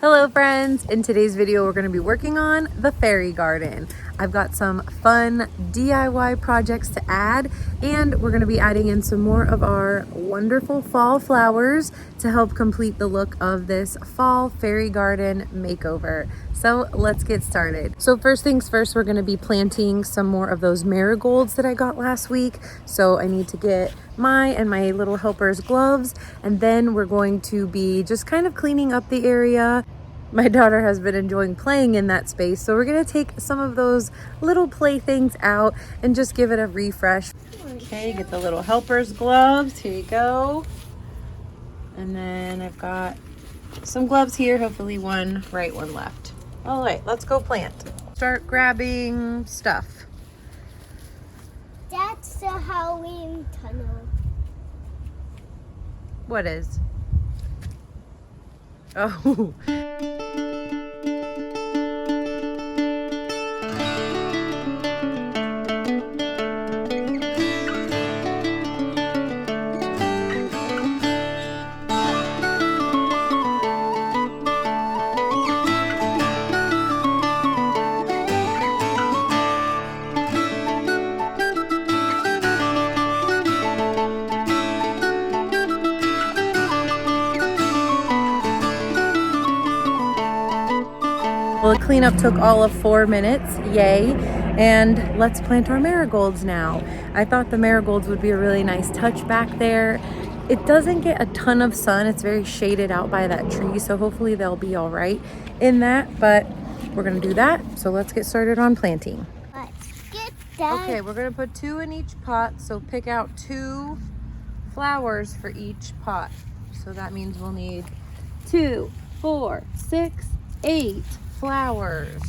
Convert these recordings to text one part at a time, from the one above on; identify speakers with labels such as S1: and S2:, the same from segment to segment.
S1: Hello friends! In today's video we're going to be working on the fairy garden. I've got some fun DIY projects to add, and we're going to be adding in some more of our wonderful fall flowers to help complete the look of this fall fairy garden makeover. So let's get started. So first things first, we're going to be planting some more of those marigolds that I got last week. So I need to get my little helper's gloves, and then we're going to be just kind of cleaning up the area. My daughter has been enjoying playing in that space, so we're going to take some of those little playthings out and just give it a refresh. Okay, get the little helper's gloves. Here you go. And then I've got some gloves here, hopefully one right, one left. All right, let's go plant. Start grabbing stuff.
S2: That's the Halloween tunnel.
S1: What is? Oh. Well, the cleanup took all of 4 minutes, yay. And let's plant our marigolds now. I thought the marigolds would be a really nice touch back there. It doesn't get a ton of sun. It's very shaded out by that tree, so hopefully they'll be all right in that, but we're gonna do that. So let's get started on planting.
S2: Let's get that.
S1: Okay, we're gonna put 2 in each pot, so pick out 2 flowers for each pot. So that means we'll need 2, 4, 6, 8 flowers.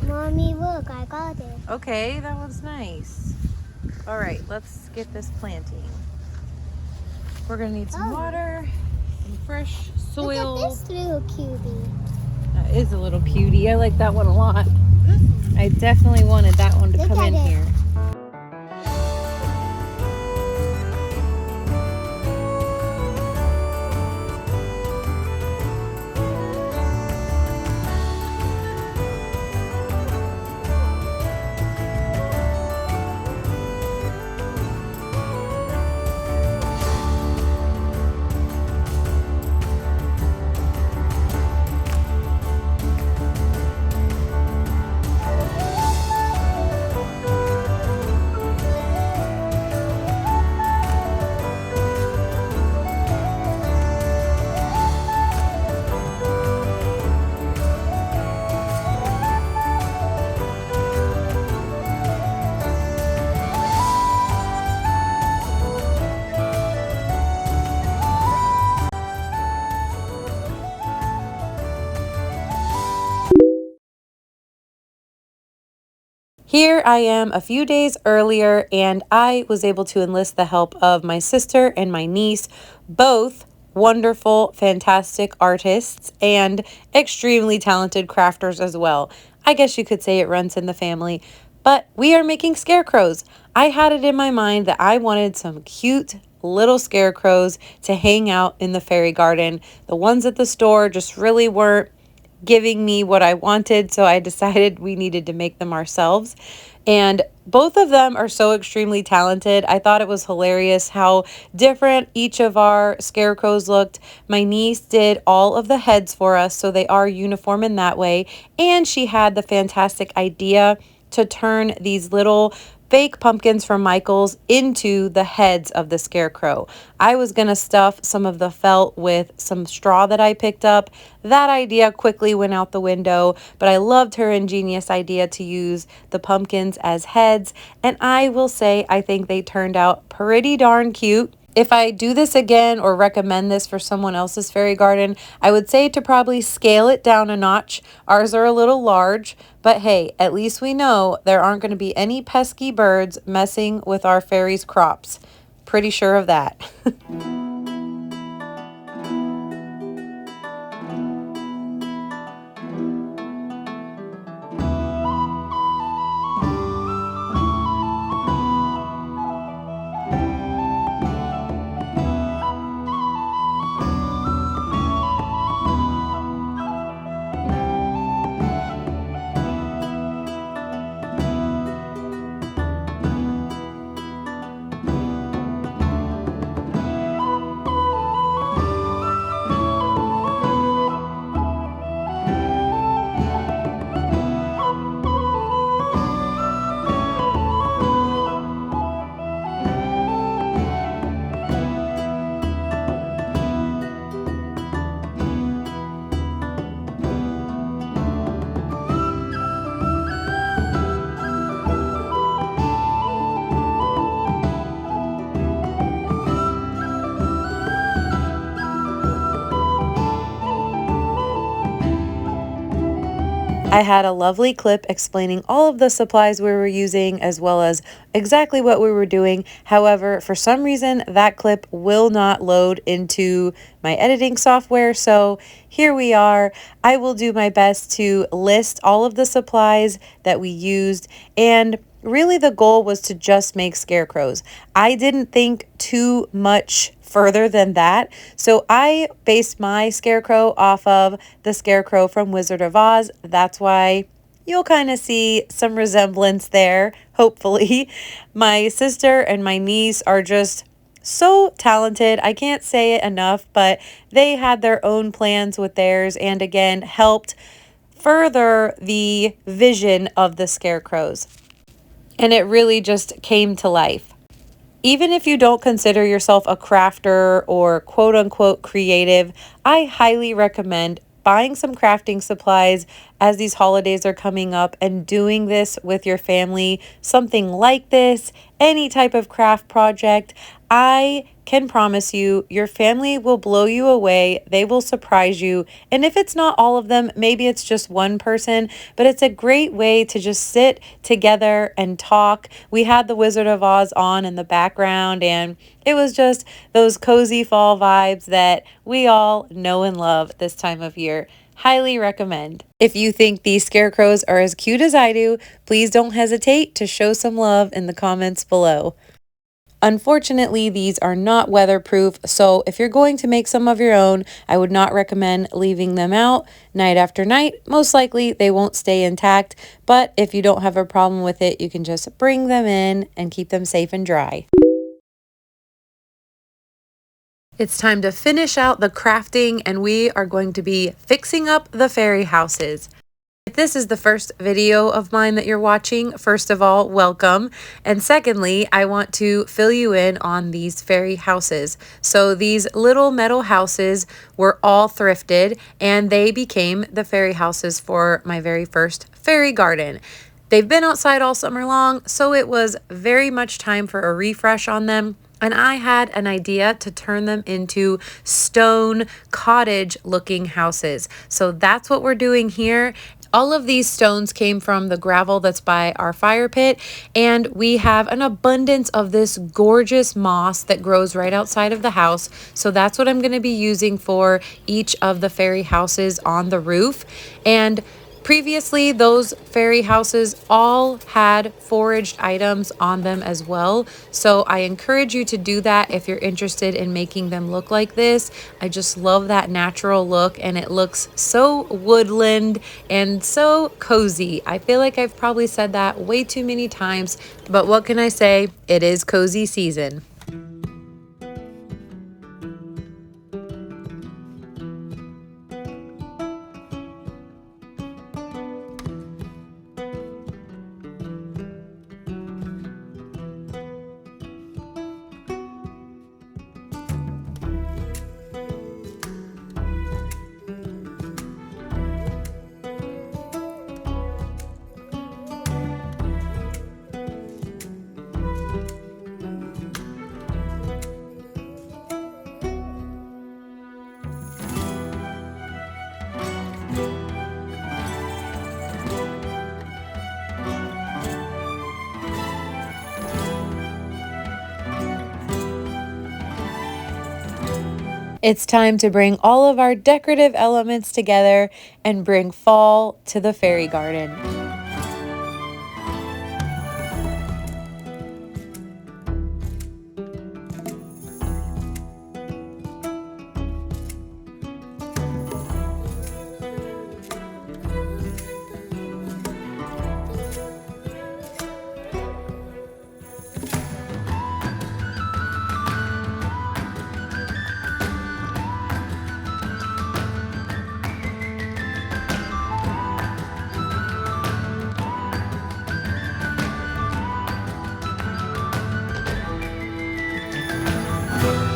S2: Mommy, look, I got it.
S1: Okay, that was nice. All right, let's get this planting. We're gonna need some water, some fresh soil.
S2: Look at this little cutie.
S1: That is a little cutie. I like that one a lot. I definitely wanted that one to come in here. Here I am a few days earlier, and I was able to enlist the help of my sister and my niece, both wonderful, fantastic artists and extremely talented crafters as well. I guess you could say it runs in the family, but we are making scarecrows. I had it in my mind that I wanted some cute little scarecrows to hang out in the fairy garden. The ones at the store just really weren't giving me what I wanted, so I decided we needed to make them ourselves. And both of them are so extremely talented. I thought it was hilarious how different each of our scarecrows looked. My niece did all of the heads for us, so they are uniform in that way. And she had the fantastic idea to turn these little fake pumpkins from Michael's into the heads of the scarecrow. I was going to stuff some of the felt with some straw that I picked up. That idea quickly went out the window, but I loved her ingenious idea to use the pumpkins as heads, and I will say I think they turned out pretty darn cute. If I do this again or recommend this for someone else's fairy garden, I would say to probably scale it down a notch. Ours are a little large, but hey, at least we know there aren't going to be any pesky birds messing with our fairies' crops. Pretty sure of that. I had a lovely clip explaining all of the supplies we were using as well as exactly what we were doing. However, for some reason, that clip will not load into my editing software. So here we are. I will do my best to list all of the supplies that we used, and really the goal was to just make scarecrows. I didn't think too much further than that. So I based my scarecrow off of the scarecrow from Wizard of Oz. That's why you'll kind of see some resemblance there, hopefully. My sister and my niece are just so talented. I can't say it enough, but they had their own plans with theirs and again helped further the vision of the scarecrows. And it really just came to life. Even if you don't consider yourself a crafter or quote unquote creative, I highly recommend buying some crafting supplies as these holidays are coming up and doing this with your family. Something like this, any type of craft project, I can promise you your family will blow you away. They will surprise you. And if it's not all of them, maybe it's just one person, but it's a great way to just sit together and talk. We had the Wizard of Oz on in the background, and it was just those cozy fall vibes that we all know and love this time of year. Highly recommend. If you think these scarecrows are as cute as I do, please don't hesitate to show some love in the comments below. Unfortunately, these are not weatherproof, so if you're going to make some of your own, I would not recommend leaving them out night after night. Most likely they won't stay intact, but if you don't have a problem with it, you can just bring them in and keep them safe and dry. It's time to finish out the crafting, and we are going to be fixing up the fairy houses. If this is the first video of mine that you're watching, first of all, welcome. And secondly, I want to fill you in on these fairy houses. So these little metal houses were all thrifted, and they became the fairy houses for my very first fairy garden. They've been outside all summer long, so it was very much time for a refresh on them. And I had an idea to turn them into stone cottage looking houses. So that's what we're doing here. All of these stones came from the gravel that's by our fire pit, and we have an abundance of this gorgeous moss that grows right outside of the house. So that's what I'm going to be using for each of the fairy houses on the roof. And previously, those fairy houses all had foraged items on them as well. So I encourage you to do that if you're interested in making them look like this. I just love that natural look, and it looks so woodland and so cozy. I feel like I've probably said that way too many times, but what can I say? It is cozy season. It's time to bring all of our decorative elements together and bring fall to the fairy garden.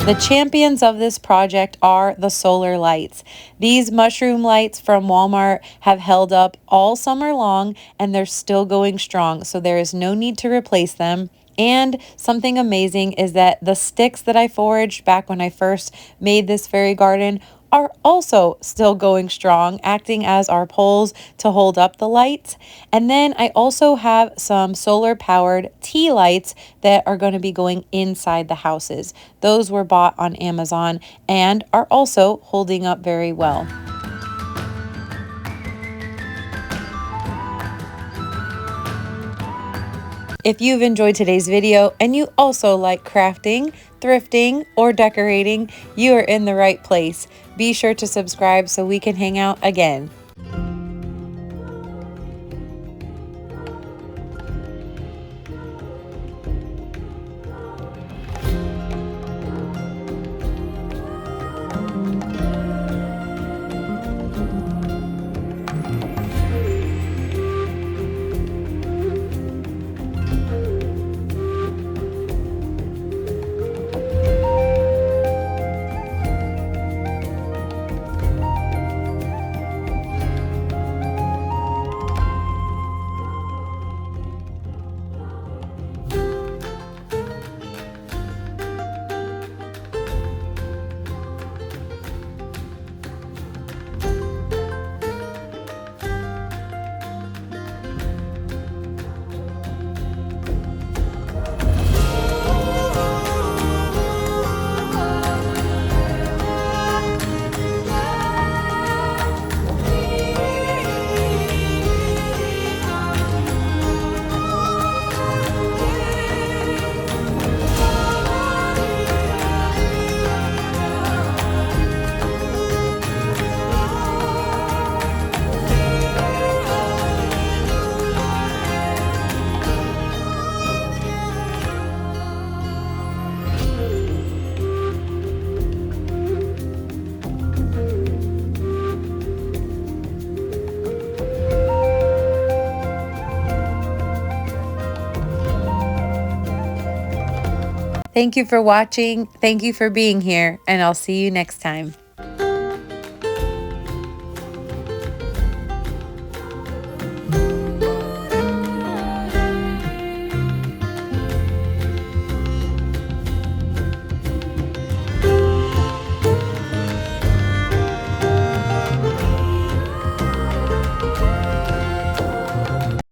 S1: The champions of this project are the solar lights. These mushroom lights from Walmart have held up all summer long, and they're still going strong, so there is no need to replace them. And something amazing is that the sticks that I foraged back when I first made this fairy garden are also still going strong, acting as our poles to hold up the lights. And then I also have some solar powered tea lights that are going to be going inside the houses. Those were bought on Amazon and are also holding up very well. If you've enjoyed today's video and you also like crafting, thrifting, or decorating, you are in the right place. Be sure to subscribe so we can hang out again. Thank you for watching. Thank you for being here, and I'll see you next time.